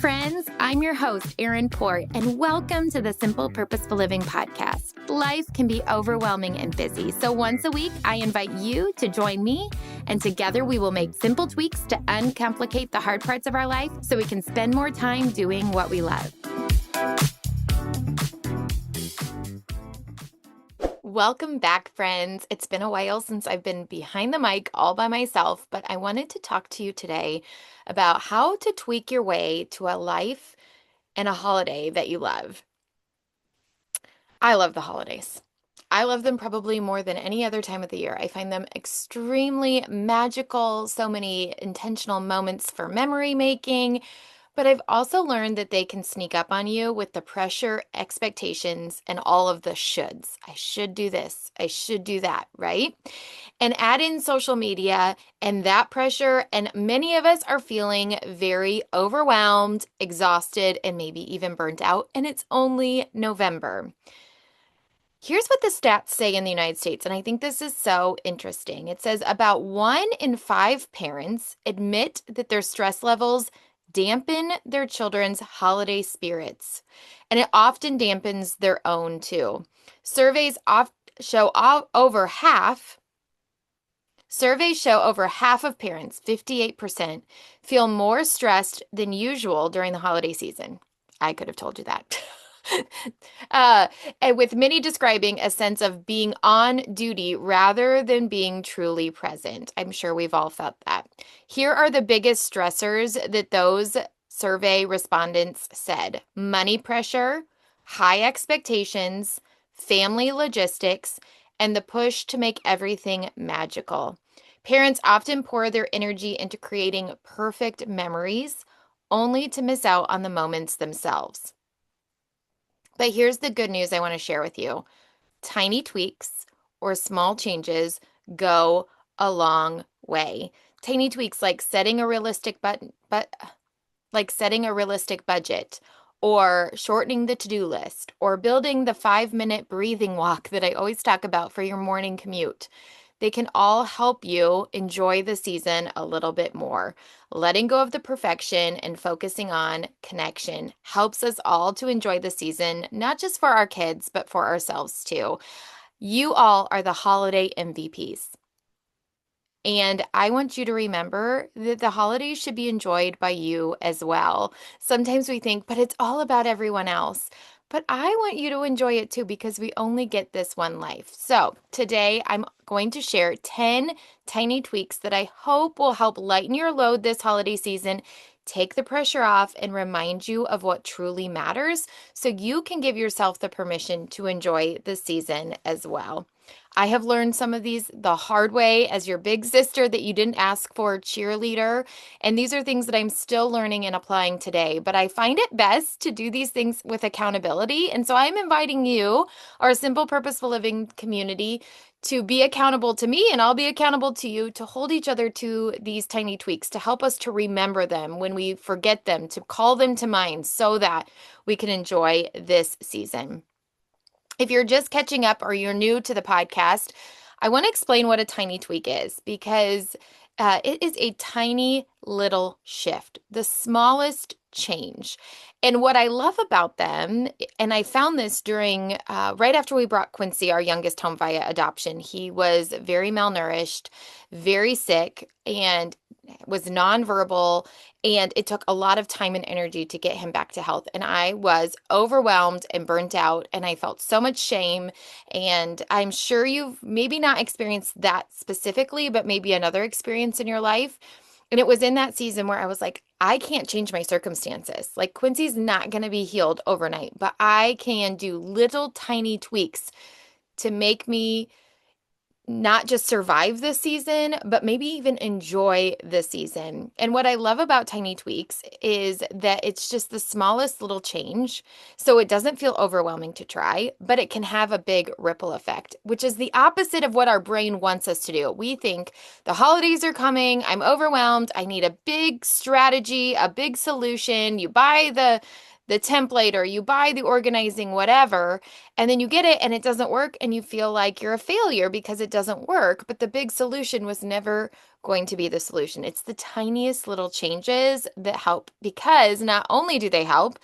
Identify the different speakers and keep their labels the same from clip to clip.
Speaker 1: friends. I'm your host, Erin Port, and welcome to the Simple Purposeful Living podcast. Life can be overwhelming and busy, so once a week, I invite you to join me, and together we will make simple tweaks to uncomplicate the hard parts of our life so we can spend more time doing what we love. Welcome back, friends. It's been a while since I've been behind the mic all by myself, but I wanted to talk to you today about how to tweak your way to a life and a holiday that you love. I love the holidays. I love them probably more than any other time of the year. I find them extremely magical, so many intentional moments for memory making. But I've also learned that they can sneak up on you with the pressure, expectations, and all of the shoulds. I should do this. I should do that, right? And add in social media and that pressure, and many of us are feeling very overwhelmed, exhausted, and maybe even burnt out, and it's only November. Here's what the stats say in the United States, and I think this is so interesting. It says about 1 in 5 parents admit that their stress levels dampen their children's holiday spirits, and it often dampens their own too. Surveys show over half of parents, 58%, feel more stressed than usual during the holiday season. I could have told you that. And with many describing a sense of being on duty rather than being truly present. I'm sure we've all felt that. Here are the biggest stressors that those survey respondents said: money pressure, high expectations, family logistics, and the push to make everything magical. Parents often pour their energy into creating perfect memories, only to miss out on the moments themselves. But here's the good news I want to share with you. Tiny tweaks or small changes go a long way. Tiny tweaks like setting a realistic budget, or shortening the to-do list, or building the 5-minute breathing walk that I always talk about for your morning commute. They can all help you enjoy the season a little bit more. Letting go of the perfection and focusing on connection helps us all to enjoy the season, not just for our kids, but for ourselves too. You all are the holiday MVPs. And I want you to remember that the holidays should be enjoyed by you as well. Sometimes we think, but it's all about everyone else. But I want you to enjoy it too, because we only get this one life. So today I'm going to share 10 tiny tweaks that I hope will help lighten your load this holiday season, take the pressure off, and remind you of what truly matters so you can give yourself the permission to enjoy the season as well. I have learned some of these the hard way as your big sister that you didn't ask for cheerleader. And these are things that I'm still learning and applying today. But I find it best to do these things with accountability. And so I'm inviting you, our Simple Purposeful Living community, to be accountable to me, and I'll be accountable to you, to hold each other to these tiny tweaks, to help us to remember them when we forget them, to call them to mind so that we can enjoy this season. If you're just catching up or you're new to the podcast, I want to explain what a tiny tweak is, because it is a tiny little shift, the smallest change. And what I love about them, and I found this during, right after we brought Quincy, our youngest, home via adoption. He was very malnourished, very sick, and was nonverbal, and it took a lot of time and energy to get him back to health. And I was overwhelmed and burnt out, and I felt so much shame. And I'm sure you've maybe not experienced that specifically, but maybe another experience in your life. And it was in that season where I was like, I can't change my circumstances. Like, Quincy's not going to be healed overnight, but I can do little tiny tweaks to make me not just survive this season, but maybe even enjoy the season. And what I love about tiny tweaks is that it's just the smallest little change. So it doesn't feel overwhelming to try, but it can have a big ripple effect, which is the opposite of what our brain wants us to do. We think the holidays are coming, I'm overwhelmed, I need a big strategy, a big solution. You buy the template or you buy the organizing whatever, and then you get it and it doesn't work and you feel like you're a failure because it doesn't work. But the big solution was never going to be the solution. It's the tiniest little changes that help, because not only do they help,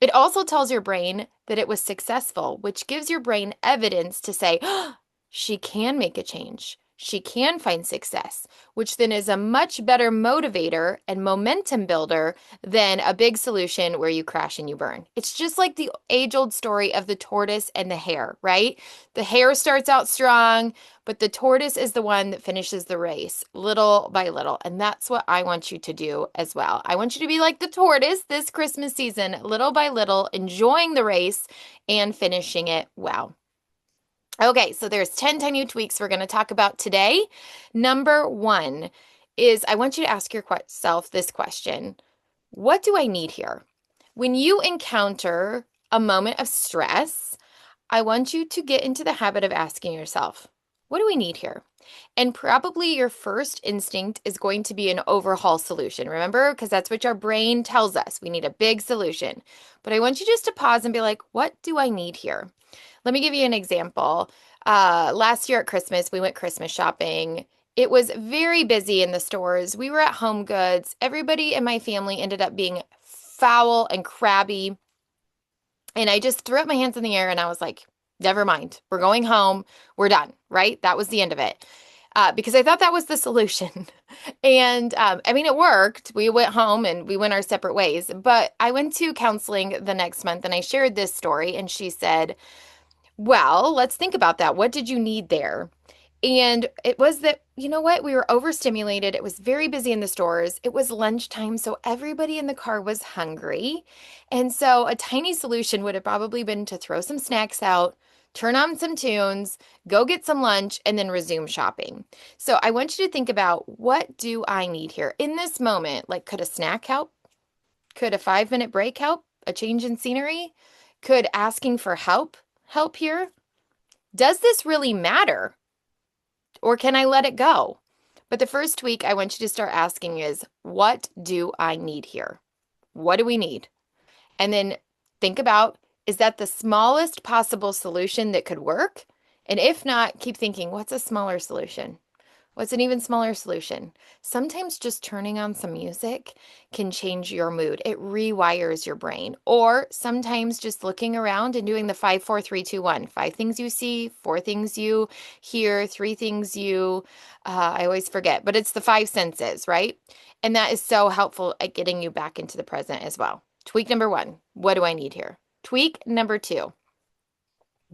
Speaker 1: it also tells your brain that it was successful, which gives your brain evidence to say, oh, she can make a change. She can find success, which then is a much better motivator and momentum builder than a big solution where you crash and you burn. It's just like the age-old story of the tortoise and the hare, right? The hare starts out strong, but the tortoise is the one that finishes the race little by little. And that's what I want you to do as well. I want you to be like the tortoise this Christmas season, little by little, enjoying the race and finishing it well. Okay, so there's 10 tiny tweaks we're going to talk about today. Number 1 is I want you to ask yourself this question. What do I need here? When you encounter a moment of stress, I want you to get into the habit of asking yourself, what do we need here? And probably your first instinct is going to be an overhaul solution. Remember? Because that's what our brain tells us. We need a big solution. But I want you just to pause and be like, what do I need here? Let me give you an example. Last year at Christmas, we went Christmas shopping. It was very busy in the stores. We were at HomeGoods. Everybody in my family ended up being foul and crabby. And I just threw up my hands in the air and I was like, never mind. We're going home. We're done, right? That was the end of it. Because I thought that was the solution. And I mean, it worked. We went home and we went our separate ways. But I went to counseling the next month and I shared this story. And she said, well, let's think about that. What did you need there? And it was that, you know what? We were overstimulated. It was very busy in the stores. It was lunchtime, so everybody in the car was hungry. And so a tiny solution would have probably been to throw some snacks out, turn on some tunes, go get some lunch, and then resume shopping. So I want you to think about, what do I need here in this moment? Like, could a snack help? Could a 5-minute break help? A change in scenery? Could asking for help here? Does this really matter? Or can I let it go? But the first tweak I want you to start asking is, what do I need here? What do we need? And then think about, is that the smallest possible solution that could work? And if not, keep thinking, what's a smaller solution? What's an even smaller solution? Sometimes just turning on some music can change your mood. It rewires your brain. Or sometimes just looking around and doing the 5, 4, 3, 2, 1. 5 things you see, 4 things you hear, 3 things you, I always forget, but it's the 5 senses, right? And that is so helpful at getting you back into the present as well. Tweak number 1, what do I need here? Tweak number 2,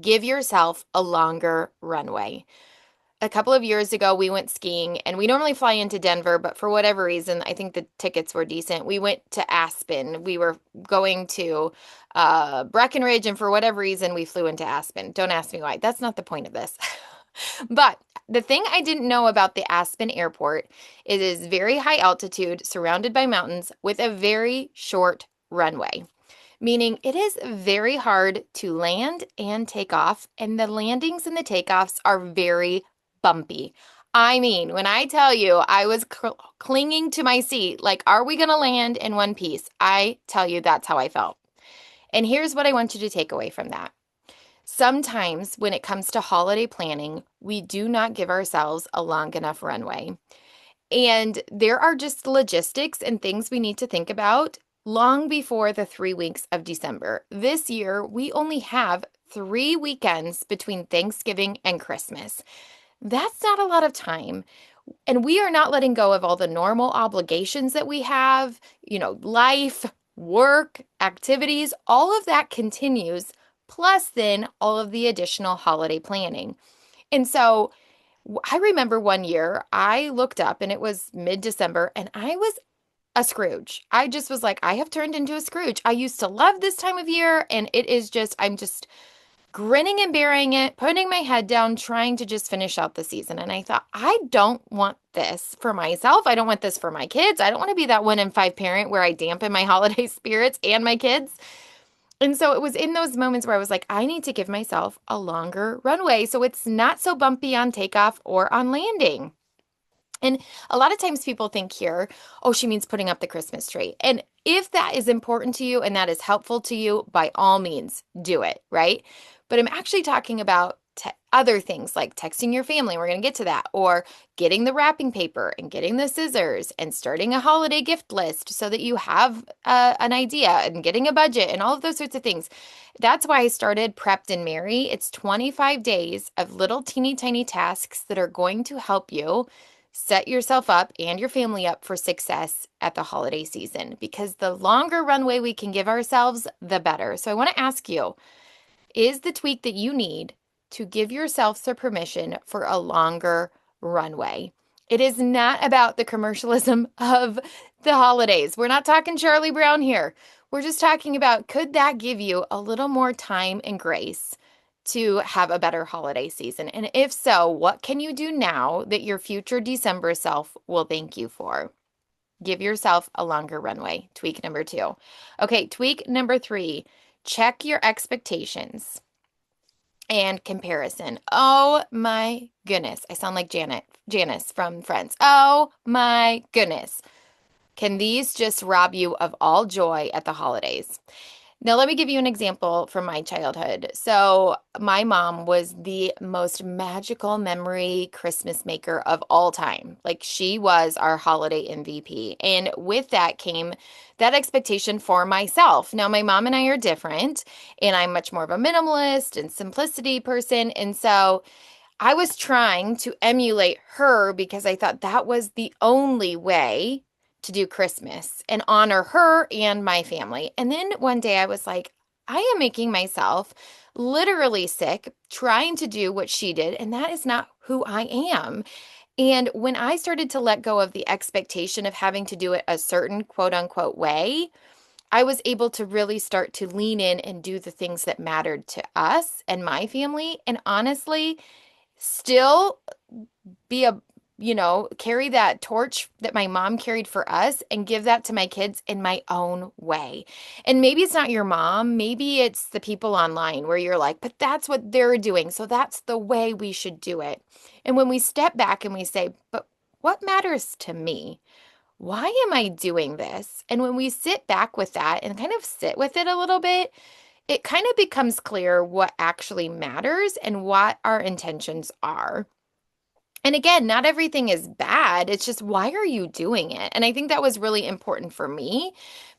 Speaker 1: give yourself a longer runway. A couple of years ago, we went skiing, and we normally fly into Denver, but for whatever reason, I think the tickets were decent. We went to Aspen. We were going to Breckenridge, and for whatever reason, we flew into Aspen. Don't ask me why. That's not the point of this. But the thing I didn't know about the Aspen airport, it is very high altitude, surrounded by mountains, with a very short runway. Meaning it is very hard to land and take off, and the landings and the takeoffs are very bumpy. I mean, when I tell you I was clinging to my seat, like, are we going to land in one piece? I tell you, that's how I felt. And here's what I want you to take away from that. Sometimes when it comes to holiday planning, we do not give ourselves a long enough runway. And there are just logistics and things we need to think about long before the 3 weeks of December. This year, we only have 3 weekends between Thanksgiving and Christmas. That's not a lot of time. And we are not letting go of all the normal obligations that we have, life, work, activities, all of that continues, plus then all of the additional holiday planning. And so I remember one year I looked up and it was mid-December and I was a Scrooge. I just was like, I have turned into a Scrooge. I used to love this time of year and I'm just grinning and bearing it, putting my head down, trying to just finish out the season. And I thought, I don't want this for myself. I don't want this for my kids. I don't want to be that 1 in 5 parent where I dampen my holiday spirits and my kids. And so it was in those moments where I was like, I need to give myself a longer runway so it's not so bumpy on takeoff or on landing. And a lot of times people think here, oh, she means putting up the Christmas tree. And if that is important to you and that is helpful to you, by all means, do it, right? But I'm actually talking about other things like texting your family. We're going to get to that. Or getting the wrapping paper and getting the scissors and starting a holiday gift list so that you have an idea and getting a budget and all of those sorts of things. That's why I started Prepped and Merry. It's 25 days of little teeny tiny tasks that are going to help you set yourself up and your family up for success at the holiday season, because the longer runway we can give ourselves, the better. So I want to ask you, is the tweak that you need to give yourself the permission for a longer runway? It is not about the commercialism of the holidays. We're not talking Charlie Brown here. We're just talking about, could that give you a little more time and grace to have a better holiday season? And if so, what can you do now that your future December self will thank you for? Give yourself a longer runway. Tweak number 2. Okay, tweak number 3. Check your expectations and comparison. Oh my goodness. I sound like Janice from Friends. Oh my goodness. Can these just rob you of all joy at the holidays? Now, let me give you an example from my childhood. So, my mom was the most magical memory Christmas maker of all time. Like, she was our holiday MVP. And with that came that expectation for myself. Now, my mom and I are different, and I'm much more of a minimalist and simplicity person. And so, I was trying to emulate her because I thought that was the only way to do Christmas and honor her and my family. And then one day I was like, I am making myself literally sick trying to do what she did, and that is not who I am. And when I started to let go of the expectation of having to do it a certain quote unquote way, I was able to really start to lean in and do the things that mattered to us and my family. And honestly, still be carry that torch that my mom carried for us and give that to my kids in my own way. And maybe it's not your mom, maybe it's the people online where you're like, but that's what they're doing, so that's the way we should do it. And when we step back and we say, but what matters to me? Why am I doing this? And when we sit back with that and kind of sit with it a little bit, it kind of becomes clear what actually matters and what our intentions are. And again, not everything is bad. It's just, why are you doing it? And I think that was really important for me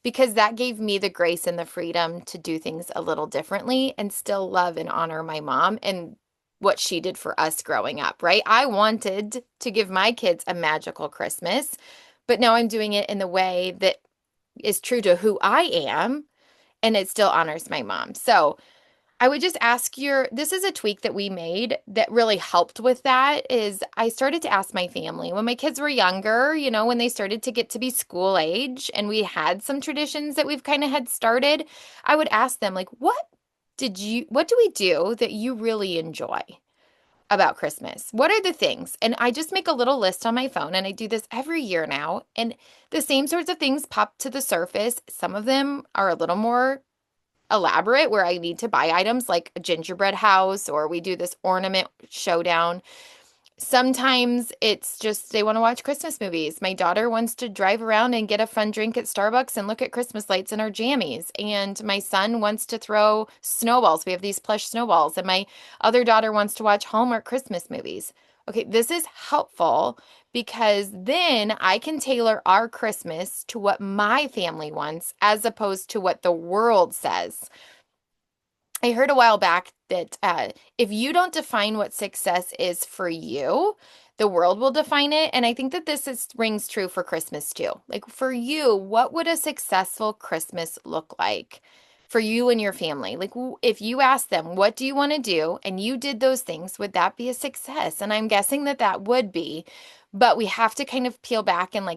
Speaker 1: because that gave me the grace and the freedom to do things a little differently and still love and honor my mom and what she did for us growing up, right? I wanted to give my kids a magical Christmas, but now I'm doing it in the way that is true to who I am, and it still honors my mom. So I would just ask this is a tweak that we made that really helped with that, is I started to ask my family when my kids were younger, when they started to get to be school age and we had some traditions that we've kind of had started, I would ask them, like, what do we do that you really enjoy about Christmas? What are the things? And I just make a little list on my phone, and I do this every year now, and the same sorts of things pop to the surface. Some of them are a little more elaborate where I need to buy items like a gingerbread house, or we do this ornament showdown. Sometimes it's just they want to watch Christmas movies. My daughter wants to drive around and get a fun drink at Starbucks and look at Christmas lights in our jammies. And my son wants to throw snowballs. We have these plush snowballs. And my other daughter wants to watch Hallmark Christmas movies. Okay, this is helpful because then I can tailor our Christmas to what my family wants as opposed to what the world says. I heard a while back that if you don't define what success is for you, the world will define it. And I think that rings true for Christmas too. Like for you, what would a successful Christmas look like for you and your family? Like if you asked them, what do you want to do? And you did those things, would that be a success? And I'm guessing that would be. But we have to kind of peel back and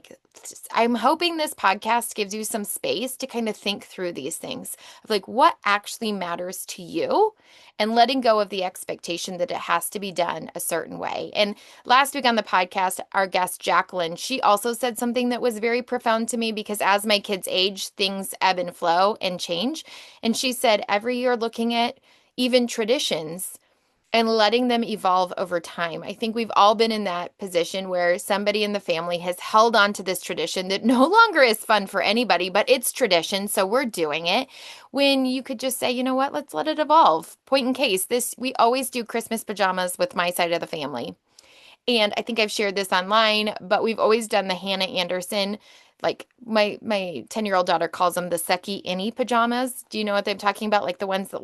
Speaker 1: I'm hoping this podcast gives you some space to kind of think through these things of like what actually matters to you and letting go of the expectation that it has to be done a certain way. And last week on the podcast, our guest Jacqueline, she also said something that was very profound to me because as my kids age, things ebb and flow and change. And she said every year looking at even traditions, and letting them evolve over time. I think we've all been in that position where somebody in the family has held on to this tradition that no longer is fun for anybody, but it's tradition, so we're doing it. When you could just say, you know what, let's let it evolve. Point in case, this we always do Christmas pajamas with my side of the family. And I think I've shared this online, but we've always done the Hannah Anderson, like my 10-year-old daughter calls them the sucky-innie pajamas. Do you know what I'm talking about? Like the ones that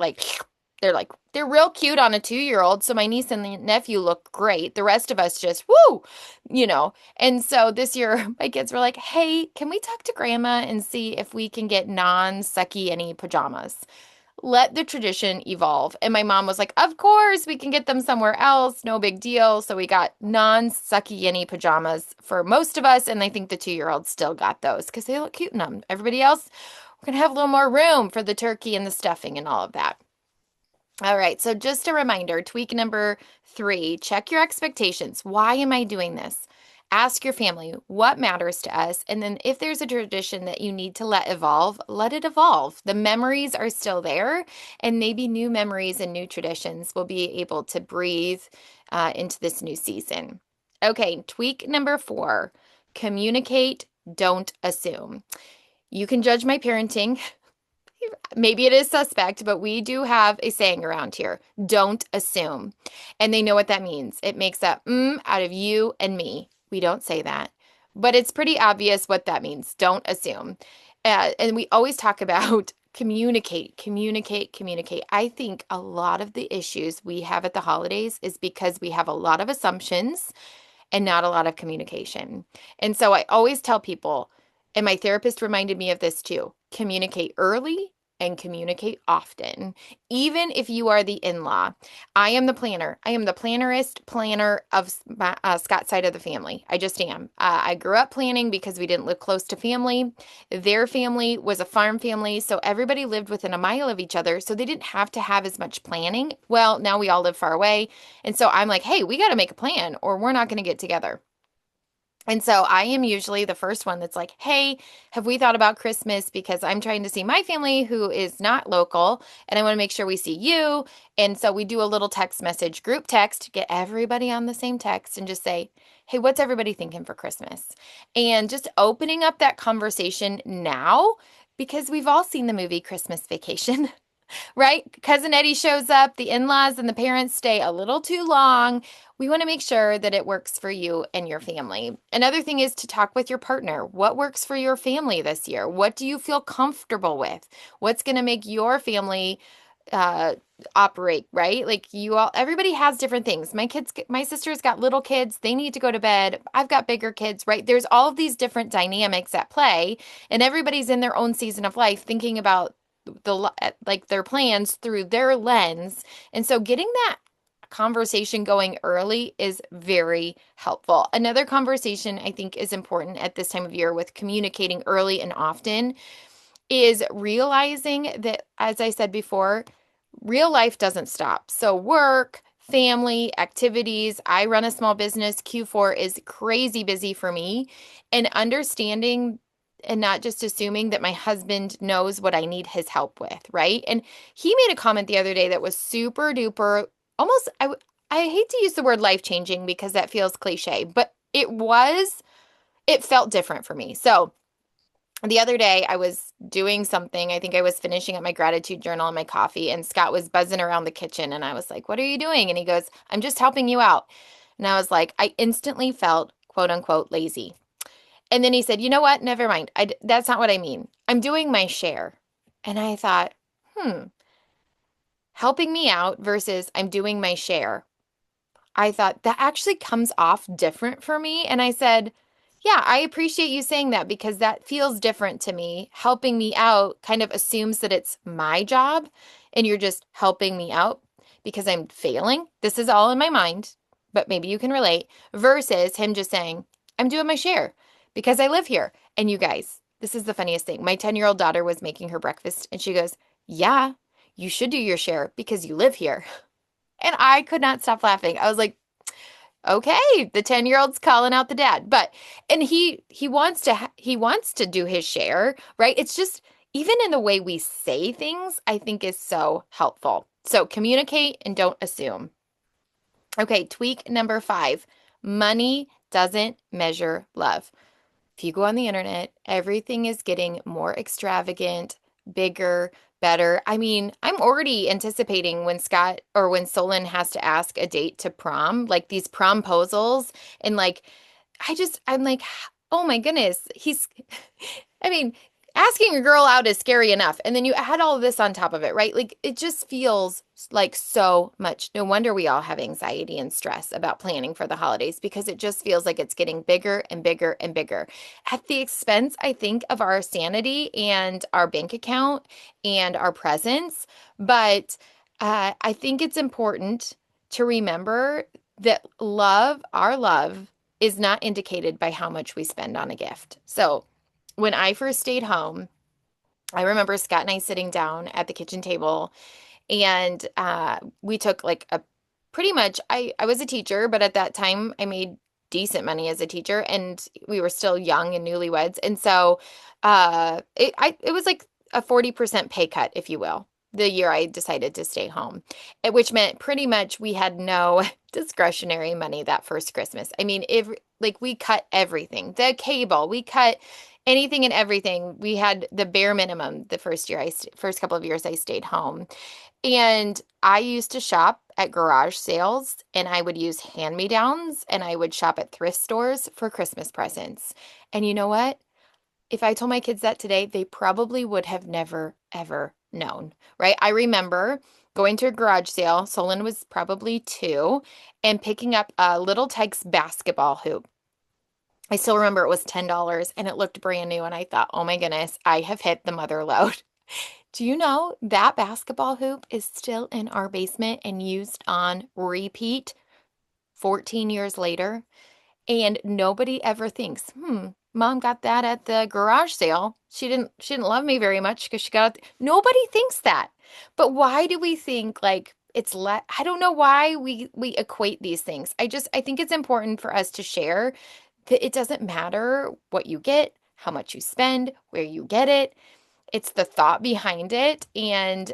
Speaker 1: they're real cute on a 2-year-old. So my niece and the nephew look great. The rest of us just woo, you know. And so this year my kids were like, "Hey, can we talk to grandma and see if we can get non-sucky-innie pajamas?" Let the tradition evolve. And my mom was like, of course, we can get them somewhere else. No big deal. So we got non-sucky-innie pajamas for most of us. And I think the 2-year-old still got those because they look cute in them. Everybody else, we're going to have a little more room for the turkey and the stuffing and all of that. All right, so just a reminder, tweak number 3, check your expectations. Why am I doing this? Ask your family what matters to us. And then if there's a tradition that you need to let evolve, let it evolve. The memories are still there, and maybe new memories and new traditions will be able to breathe into this new season. Okay, tweak number 4, communicate, don't assume. You can judge my parenting. Maybe it is suspect, but we do have a saying around here, don't assume. And they know what that means. It makes a out of you and me. We don't say that, but it's pretty obvious what that means. Don't assume. And we always talk about communicate, communicate, communicate. I think a lot of the issues we have at the holidays is because we have a lot of assumptions and not a lot of communication. And so I always tell people, and my therapist reminded me of this too, communicate early and communicate often, even if you are the in-law. I am the planner. I am the plannerist planner of Scott's side of the family. I just am. I grew up planning because we didn't live close to family. Their family was a farm family, so everybody lived within a mile of each other, so they didn't have to have as much planning. Well, now we all live far away, and so I'm like, hey, we got to make a plan or we're not going to get together. And so I am usually the first one that's like, hey, have we thought about Christmas? Because I'm trying to see my family who is not local, and I want to make sure we see you. And so we do a little text message, group text, get everybody on the same text and just say, hey, what's everybody thinking for Christmas? And just opening up that conversation now, because we've all seen the movie Christmas Vacation. Right? Cousin Eddie shows up, the in-laws and the parents stay a little too long. We want to make sure that it works for you and your family. Another thing is to talk with your partner. What works for your family this year? What do you feel comfortable with? What's going to make your family operate, right? Like everybody has different things. My sister's got little kids. They need to go to bed. I've got bigger kids, right? There's all of these different dynamics at play, and everybody's in their own season of life thinking about their plans through their lens. And so getting that conversation going early is very helpful. Another conversation I think is important at this time of year with communicating early and often is realizing that, as I said before, real life doesn't stop. So work, family, activities. I run a small business. Q4 is crazy busy for me, and understanding and not just assuming that my husband knows what I need his help with, right? And he made a comment the other day that was super duper, almost, I hate to use the word life-changing because that feels cliche, but it felt different for me. So the other day I was doing something, I think I was finishing up my gratitude journal and my coffee, and Scott was buzzing around the kitchen, and I was like, what are you doing? And he goes, I'm just helping you out. And I was like, I instantly felt, quote unquote, lazy. And then he said, you know what? Never mind. That's not what I mean. I'm doing my share. And I thought, helping me out versus I'm doing my share. I thought that actually comes off different for me. And I said, yeah, I appreciate you saying that because that feels different to me. Helping me out kind of assumes that it's my job and you're just helping me out because I'm failing. This is all in my mind, but maybe you can relate versus him just saying, I'm doing my share because I live here. And you guys, this is the funniest thing. My 10-year-old daughter was making her breakfast and she goes, yeah, you should do your share because you live here. And I could not stop laughing. I was like, okay, the 10-year-old's calling out the dad. And he wants to do his share, right? It's just even in the way we say things, I think is so helpful. So communicate and don't assume. Okay, tweak number 5. Money doesn't measure love. If you go on the internet, everything is getting more extravagant, bigger, better. I mean, I'm already anticipating when Scott or when Solon has to ask a date to prom, like these promposals. And like, I'm like, oh my goodness, I mean, asking a girl out is scary enough. And then you add all of this on top of it, right? Like it just feels like so much. No wonder we all have anxiety and stress about planning for the holidays because it just feels like it's getting bigger and bigger and bigger at the expense, I think, of our sanity and our bank account and our presence. But I think it's important to remember that our love, is not indicated by how much we spend on a gift. So when I first stayed home, I remember Scott and I sitting down at the kitchen table, and we took like a pretty much, I was a teacher, but at that time I made decent money as a teacher, and we were still young and newlyweds. And so it was like a 40% pay cut, if you will, the year I decided to stay home, which meant pretty much we had no discretionary money that first Christmas. I mean, if like we cut everything, the cable, we cut anything and everything. We had the bare minimum the first couple of years I stayed home. And I used to shop at garage sales, and I would use hand-me-downs, and I would shop at thrift stores for Christmas presents. And you know what? If I told my kids that today, they probably would have never, ever known, right? I remember going to a garage sale, Solon was probably 2, and picking up a Little Tikes basketball hoop. I still remember it was $10 and it looked brand new. And I thought, oh my goodness, I have hit the mother lode. Do you know that basketball hoop is still in our basement and used on repeat 14 years later? And nobody ever thinks, mom got that at the garage sale. She didn't love me very much because she got it. Nobody thinks that. But why do we think like I don't know why we equate these things. I think it's important for us to share that it doesn't matter what you get, how much you spend, where you get it. It's the thought behind it. And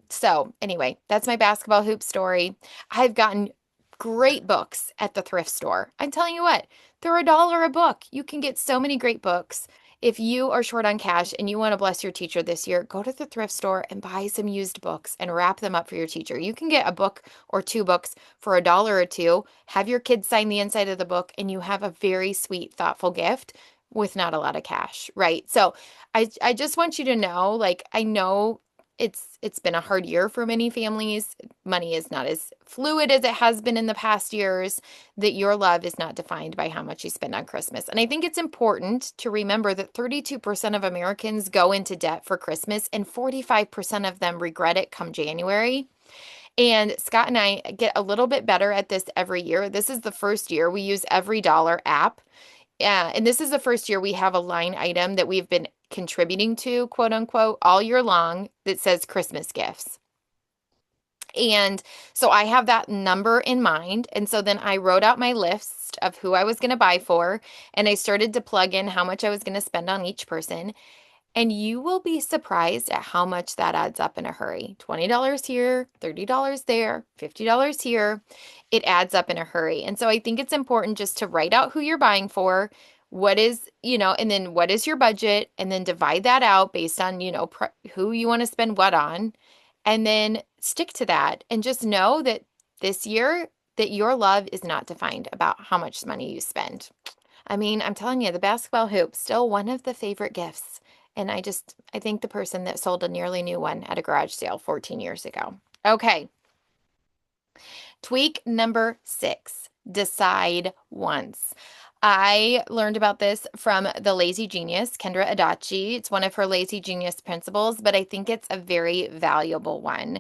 Speaker 1: so anyway, that's my basketball hoop story. I've gotten great books at the thrift store. I'm telling you what, they're $1 a book. You can get so many great books. If you are short on cash and you want to bless your teacher this year, go to the thrift store and buy some used books and wrap them up for your teacher. You can get a book or 2 books for $1 or 2, have your kids sign the inside of the book, and you have a very sweet, thoughtful gift with not a lot of cash, right? So I just want you to know, like, I know it's been a hard year for many families. Money is not as fluid as it has been in the past years, that your love is not defined by how much you spend on Christmas. And I think it's important to remember that 32% of Americans go into debt for Christmas and 45% of them regret it come January. And Scott and I get a little bit better at this every year. This is the first year we use Every Dollar app. Yeah, and this is the first year we have a line item that we've been contributing to, quote unquote, all year long that says Christmas gifts. And so I have that number in mind. And so then I wrote out my list of who I was going to buy for, and I started to plug in how much I was going to spend on each person. And you will be surprised at how much that adds up in a hurry. $20 here, $30 there, $50 here. It adds up in a hurry. And so I think it's important just to write out who you're buying for, what is, and then what is your budget, and then divide that out based on, who you want to spend what on, and then stick to that. And just know that this year, that your love is not defined about how much money you spend. I mean, I'm telling you, the basketball hoop, still one of the favorite gifts. And I think the person that sold a nearly new one at a garage sale 14 years ago. Okay. Tweak number 6, decide once. I learned about this from the Lazy Genius, Kendra Adachi. It's one of her Lazy Genius principles, but I think it's a very valuable one.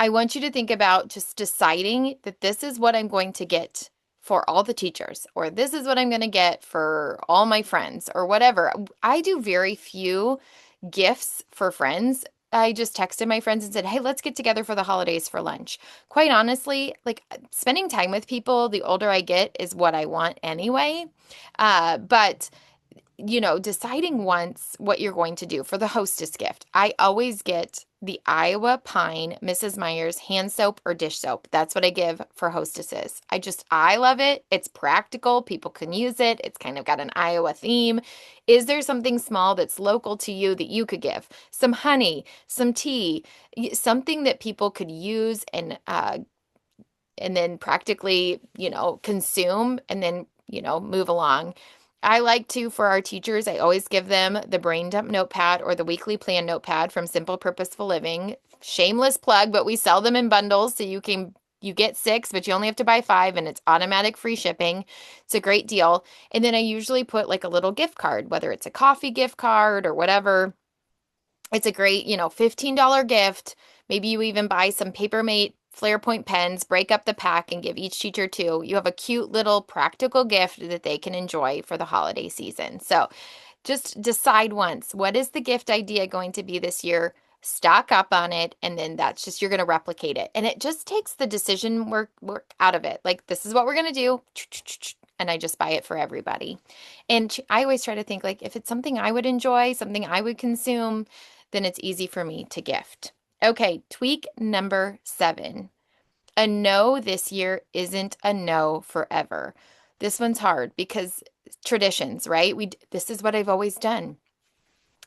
Speaker 1: I want you to think about just deciding that this is what I'm going to get for all the teachers, or this is what I'm going to get for all my friends, or whatever. I do very few gifts for friends. I just texted my friends and said, hey, let's get together for the holidays for lunch. Quite honestly, like spending time with people, the older I get, is what I want anyway. But deciding once what you're going to do for the hostess gift. I always get the Iowa Pine Mrs. Meyer's hand soap or dish soap. That's what I give for hostesses. I love it. It's practical. People can use it. It's kind of got an Iowa theme. Is there something small that's local to you that you could give? Some honey, some tea, something that people could use and then practically, consume and then, move along. I like to, for our teachers, I always give them the brain dump notepad or the weekly plan notepad from Simple Purposeful Living. Shameless plug, but we sell them in bundles so you get 6, but you only have to buy 5 and it's automatic free shipping. It's a great deal. And then I usually put like a little gift card, whether it's a coffee gift card or whatever. It's a great, $15 gift. Maybe you even buy some Papermate Flare Point pens, break up the pack, and give each teacher 2. You have a cute little practical gift that they can enjoy for the holiday season. So just decide once, what is the gift idea going to be this year? Stock up on it, and then you're going to replicate it. And it just takes the decision work out of it. Like, this is what we're going to do. And I just buy it for everybody. And I always try to think, like, if it's something I would enjoy, something I would consume, then it's easy for me to gift. Okay, tweak number 7. A no this year isn't a no forever. This one's hard because traditions, right? This is what I've always done.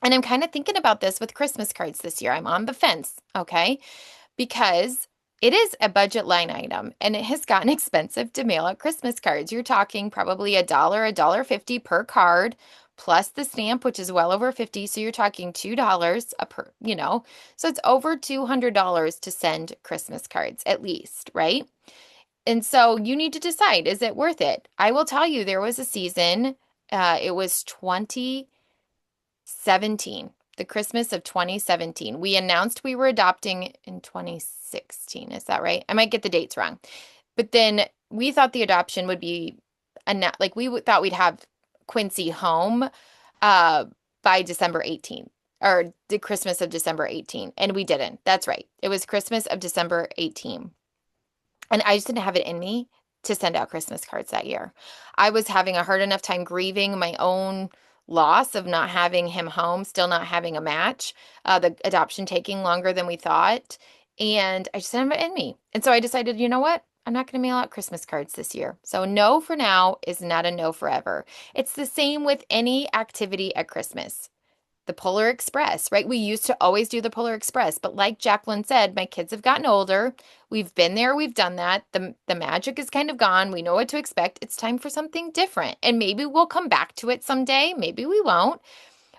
Speaker 1: And I'm kind of thinking about this with Christmas cards this year. I'm on the fence, okay? Because it is a budget line item and it has gotten expensive to mail out Christmas cards. You're talking probably $1, $1.50 per card, plus the stamp, which is well over 50. So you're talking $2 so it's over $200 to send Christmas cards at least, right? And so you need to decide, is it worth it? I will tell you, there was a season, it was 2017, the Christmas of 2017. We announced we were adopting in 2016. Is that right? I might get the dates wrong. But then we thought the adoption would be, we thought we'd have Quincy home by December 18th, or the Christmas of December 18th. And we didn't. That's right. It was Christmas of December 18th. And I just didn't have it in me to send out Christmas cards that year. I was having a hard enough time grieving my own loss of not having him home, still not having a match, the adoption taking longer than we thought. And I just didn't have it in me. And so I decided, you know what? I'm not going to mail out Christmas cards this year. So no for now is not a no forever. It's the same with any activity at Christmas. The Polar Express, right? We used to always do the Polar Express, but like Jacqueline said, my kids have gotten older. We've been there, we've done that. The magic is kind of gone. We know what to expect. It's time for something different. And maybe we'll come back to it someday. Maybe we won't.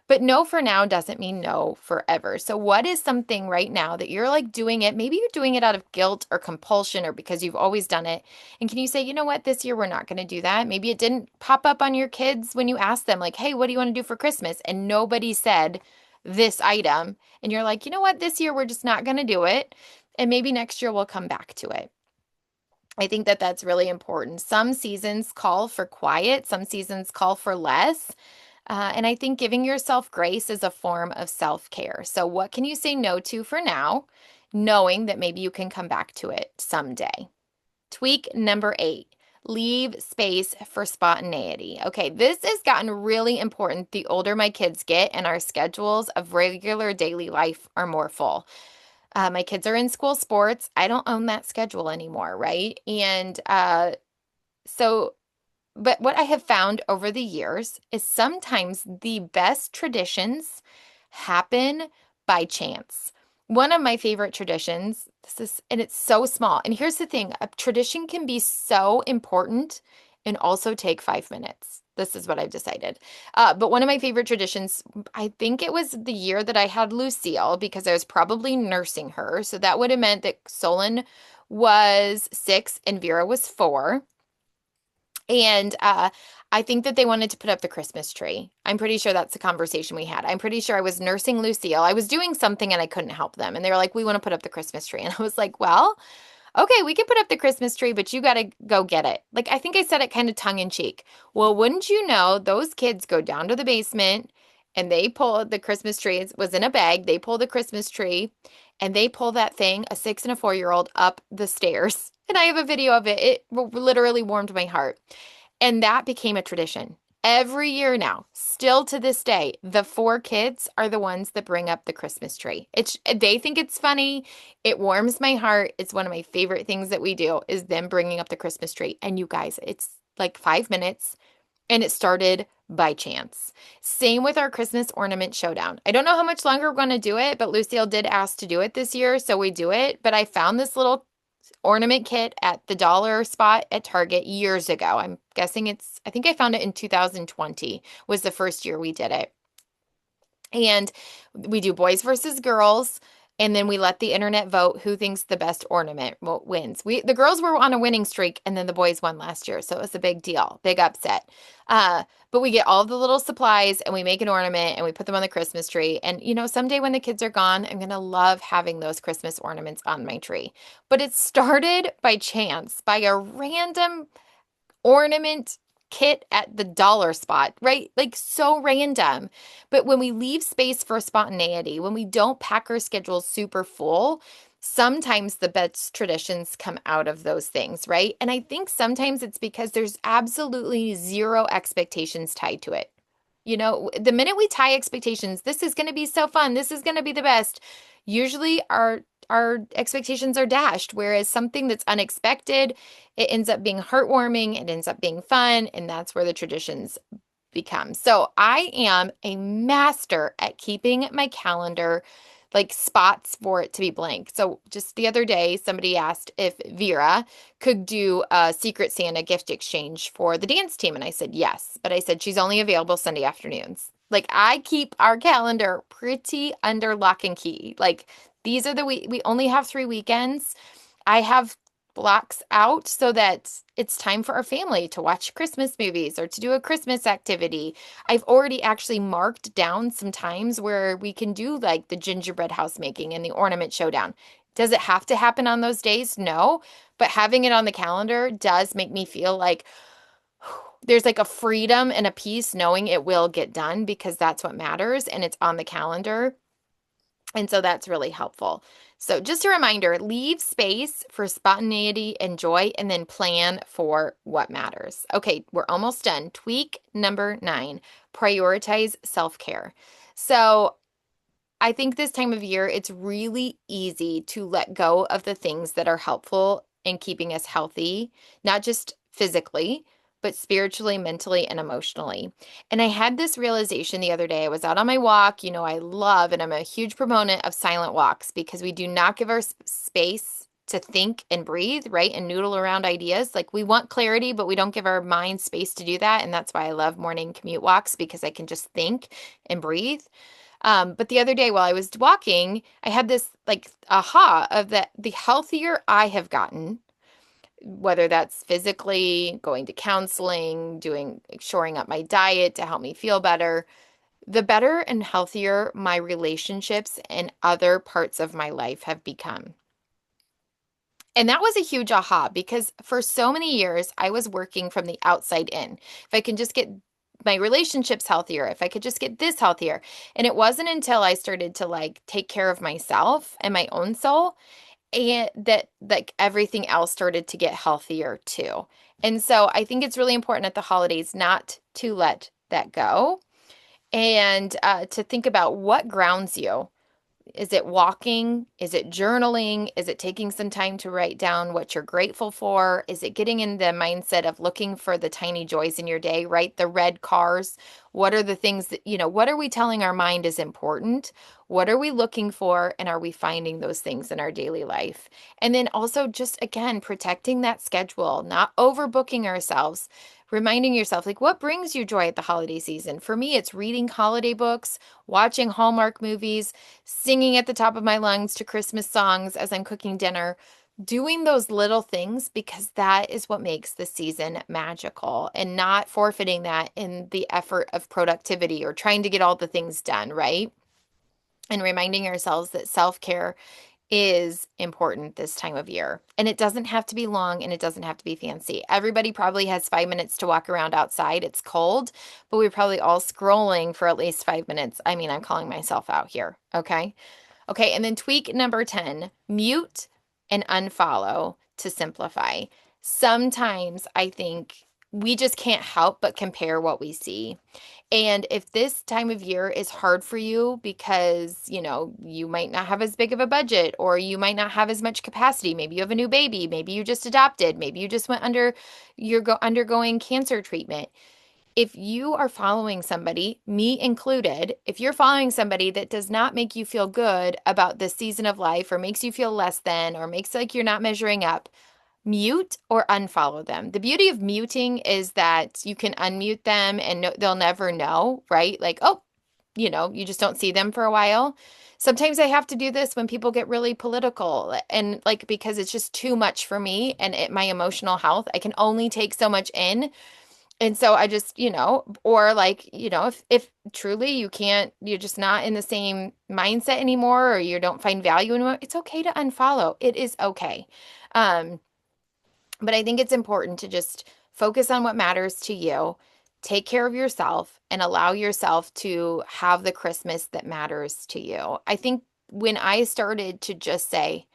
Speaker 1: But no for now doesn't mean no forever. So what is something right now that you're like doing it? Maybe you're doing it out of guilt or compulsion or because you've always done it. And can you say, you know what, this year we're not going to do that? Maybe it didn't pop up on your kids when you asked them, like, hey, what do you want to do for Christmas? And nobody said this item. And you're like, you know what, this year we're just not going to do it. And maybe next year we'll come back to it. I think that that's really important. Some seasons call for quiet. Some seasons call for less. And I think giving yourself grace is a form of self-care. So what can you say no to for now, knowing that maybe you can come back to it someday? Tweak number 8, leave space for spontaneity. Okay, this has gotten really important the older my kids get and our schedules of regular daily life are more full. My kids are in school sports. I don't own that schedule anymore, right? And but what I have found over the years is sometimes the best traditions happen by chance. One of my favorite traditions, and it's so small. And here's the thing, a tradition can be so important and also take 5 minutes. This is what I've decided. But one of my favorite traditions, I think it was the year that I had Lucille because I was probably nursing her. So that would have meant that Solon was 6 and Vera was 4. And I think that they wanted to put up the Christmas tree. I'm pretty sure that's the conversation we had. I'm pretty sure I was nursing Lucille. I was doing something and I couldn't help them. And they were like, we want to put up the Christmas tree. And I was like, well, okay, we can put up the Christmas tree, but you got to go get it. Like, I think I said it kind of tongue in cheek. Well, wouldn't you know, those kids go down to the basement and they pull the Christmas tree. It was in a bag. They pull the Christmas tree and they pull that thing, a 6 and a 4-year-old, up the stairs. And I have a video of it. It literally warmed my heart. And that became a tradition. Every year now, still to this day, the four kids are the ones that bring up the Christmas tree. They think it's funny. It warms my heart. It's one of my favorite things that we do is them bringing up the Christmas tree. And you guys, it's like 5 minutes and it started by chance. Same with our Christmas ornament showdown. I don't know how much longer we're going to do it, but Lucille did ask to do it this year, so we do it. But I found this little ornament kit at the dollar spot at Target years ago. I'm guessing I think I found it in 2020 was the first year we did it. And we do boys versus girls. And then we let the internet vote who thinks the best ornament wins. The girls were on a winning streak, and then the boys won last year, so it was a big deal, big upset. But we get all the little supplies, and we make an ornament, and we put them on the Christmas tree. And someday when the kids are gone, I'm gonna love having those Christmas ornaments on my tree. But it started by chance, by a random ornament kit at the dollar spot, right? Like so random. But when we leave space for spontaneity, when we don't pack our schedules super full, sometimes the best traditions come out of those things, right? And I think sometimes it's because there's absolutely zero expectations tied to it. The minute we tie expectations, this is going to be so fun, this is going to be the best, usually our expectations are dashed. Whereas something that's unexpected, it ends up being heartwarming, it ends up being fun, and that's where the traditions become. So I am a master at keeping my calendar like spots for it to be blank. So just the other day, somebody asked if Vera could do a Secret Santa gift exchange for the dance team. And I said, yes. But I said, she's only available Sunday afternoons. Like I keep our calendar pretty under lock and key. Like these are we only have 3 weekends. I have blocks out so that it's time for our family to watch Christmas movies or to do a Christmas activity. I've already actually marked down some times where we can do like the gingerbread house making and the ornament showdown. Does it have to happen on those days? No, but having it on the calendar does make me feel like there's like a freedom and a peace knowing it will get done because that's what matters and it's on the calendar. And so that's really helpful. So just a reminder, leave space for spontaneity and joy and then plan for what matters. Okay, we're almost done. Tweak number 9, prioritize self-care. So I think this time of year, it's really easy to let go of the things that are helpful in keeping us healthy, not just physically, but spiritually, mentally, and emotionally. And I had this realization the other day. I was out on my walk. I love and I'm a huge proponent of silent walks because we do not give our space to think and breathe, right? And noodle around ideas. Like we want clarity, but we don't give our mind space to do that. And that's why I love morning commute walks because I can just think and breathe. But the other day while I was walking, I had this like aha of that the healthier I have gotten, whether that's physically, going to counseling, shoring up my diet to help me feel better, the better and healthier my relationships and other parts of my life have become. And that was a huge aha because for so many years, I was working from the outside in. If I can just get my relationships healthier, if I could just get this healthier. And it wasn't until I started to like take care of myself and my own soul and that like everything else started to get healthier too. And so I think it's really important at the holidays not to let that go and to think about what grounds you. Is it walking? Is it journaling? Is it taking some time to write down what you're grateful for? Is it getting in the mindset of looking for the tiny joys in your day, right? The red cars. What are the things that, what are we telling our mind is important? What are we looking for? And are we finding those things in our daily life? And then also just, again, protecting that schedule, not overbooking ourselves. Reminding yourself, like, what brings you joy at the holiday season? For me, it's reading holiday books, watching Hallmark movies, singing at the top of my lungs to Christmas songs as I'm cooking dinner, doing those little things because that is what makes the season magical and not forfeiting that in the effort of productivity or trying to get all the things done, right? And reminding ourselves that self-care is important this time of year. And it doesn't have to be long and it doesn't have to be fancy. Everybody probably has 5 minutes to walk around outside. It's cold, but we're probably all scrolling for at least 5 minutes. I mean, I'm calling myself out here. Okay. Okay. And then tweak number 10, mute and unfollow to simplify. Sometimes I think We just can't help but compare what we see. And if this time of year is hard for you because, you might not have as big of a budget or you might not have as much capacity, maybe you have a new baby, maybe you just adopted, maybe you just you're undergoing cancer treatment. If you are following somebody, me included, if you're following somebody that does not make you feel good about this season of life or makes you feel less than or makes like you're not measuring up, mute or unfollow them. The beauty of muting is that you can unmute them and they'll never know, right? Like, oh, you just don't see them for a while. Sometimes I have to do this when people get really political and like because it's just too much for me and my emotional health. I can only take so much in. And so I just, or like, if truly you're just not in the same mindset anymore or you don't find value anymore, it's okay to unfollow. It is okay. Um, but I think it's important to just focus on what matters to you, take care of yourself, and allow yourself to have the Christmas that matters to you. I think when I started to just say,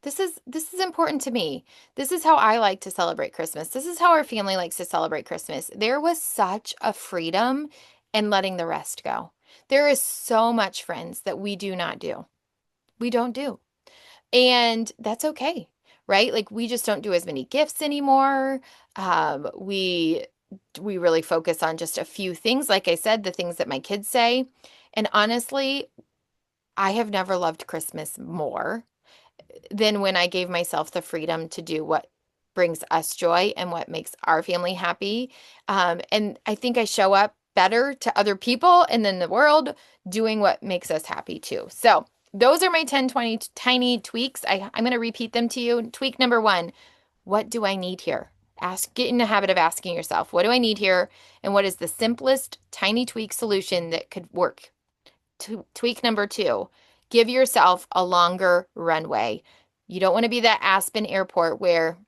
Speaker 1: this is important to me. This is how I like to celebrate Christmas. This is how our family likes to celebrate Christmas. There was such a freedom in letting the rest go. There is so much, friends, that we do not do. We don't do. And that's okay, right? Like we just don't do as many gifts anymore. We really focus on just a few things. Like I said, the things that my kids say. And honestly, I have never loved Christmas more than when I gave myself the freedom to do what brings us joy and what makes our family happy. And I think I show up better to other people and then the world doing what makes us happy too. So those are my 10, 20 tiny tweaks. I'm going to repeat them to you. Tweak number 1, what do I need here? Get in the habit of asking yourself, what do I need here? And what is the simplest tiny tweak solution that could work? Tweak number 2, give yourself a longer runway. You don't want to be that Aspen airport where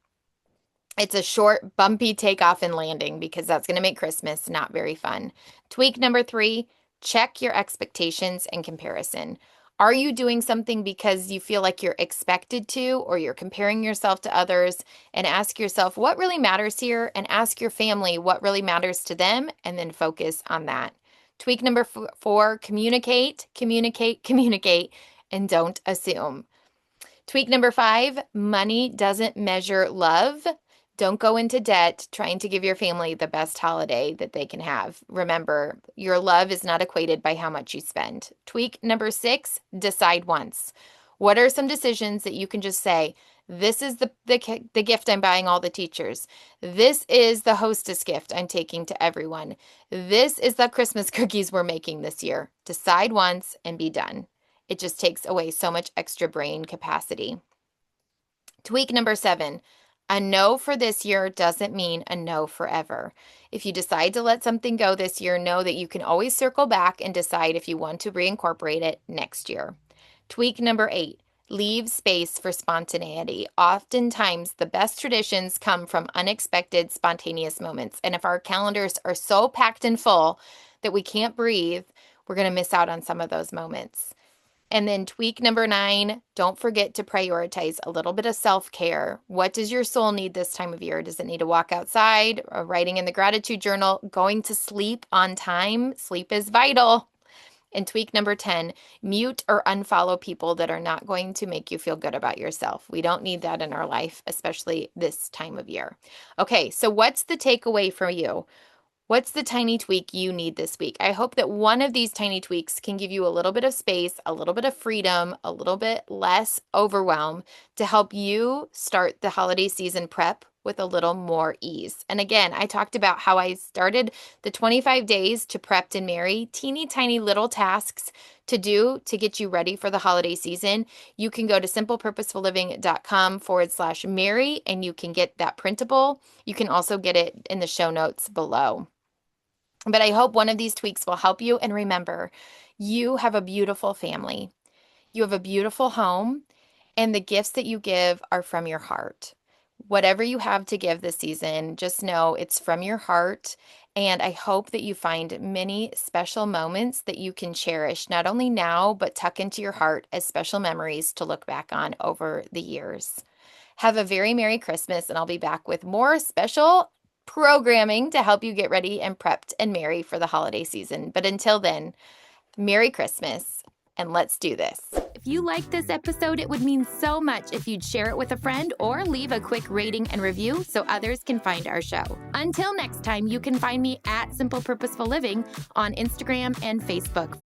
Speaker 1: it's a short, bumpy takeoff and landing because that's going to make Christmas not very fun. Tweak number 3, check your expectations and comparison. Are you doing something because you feel like you're expected to, or you're comparing yourself to others? And ask yourself what really matters here, and ask your family what really matters to them, and then focus on that. Tweak number 4, communicate, communicate, communicate, and don't assume. Tweak number 5, money doesn't measure love. Don't go into debt trying to give your family the best holiday that they can have. Remember, your love is not equated by how much you spend. Tweak number 6, decide once. What are some decisions that you can just say, this is the gift I'm buying all the teachers. This is the hostess gift I'm taking to everyone. This is the Christmas cookies we're making this year. Decide once and be done. It just takes away so much extra brain capacity. Tweak number 7, a no for this year doesn't mean a no forever. If you decide to let something go this year, know that you can always circle back and decide if you want to reincorporate it next year. Tweak number 8, leave space for spontaneity. Oftentimes, the best traditions come from unexpected, spontaneous moments. And if our calendars are so packed and full that we can't breathe, we're going to miss out on some of those moments. And then tweak number 9, don't forget to prioritize a little bit of self-care. What does your soul need this time of year? Does it need to walk outside, or writing in the gratitude journal, going to sleep on time? Sleep is vital. And tweak number 10, mute or unfollow people that are not going to make you feel good about yourself. We don't need that in our life, especially this time of year. Okay, so what's the takeaway for you? What's the tiny tweak you need this week? I hope that one of these tiny tweaks can give you a little bit of space, a little bit of freedom, a little bit less overwhelm to help you start the holiday season prep with a little more ease. And again, I talked about how I started the 25 days to prep and marry, teeny tiny little tasks to do to get you ready for the holiday season. You can go to simplepurposeful.com/Mary and you can get that printable. You can also get it in the show notes below. But I hope one of these tweaks will help you. And remember, you have a beautiful family. You have a beautiful home, and the gifts that you give are from your heart. Whatever you have to give this season, just know it's from your heart. And I hope that you find many special moments that you can cherish, not only now, but tuck into your heart as special memories to look back on over the years. Have a very Merry Christmas, and I'll be back with more special programming to help you get ready and prepped and merry for the holiday season. But until then, Merry Christmas, and let's do this. If you liked this episode, it would mean so much if you'd share it with a friend or leave a quick rating and review so others can find our show. Until next time, you can find me at Simple Purposeful Living on Instagram and Facebook.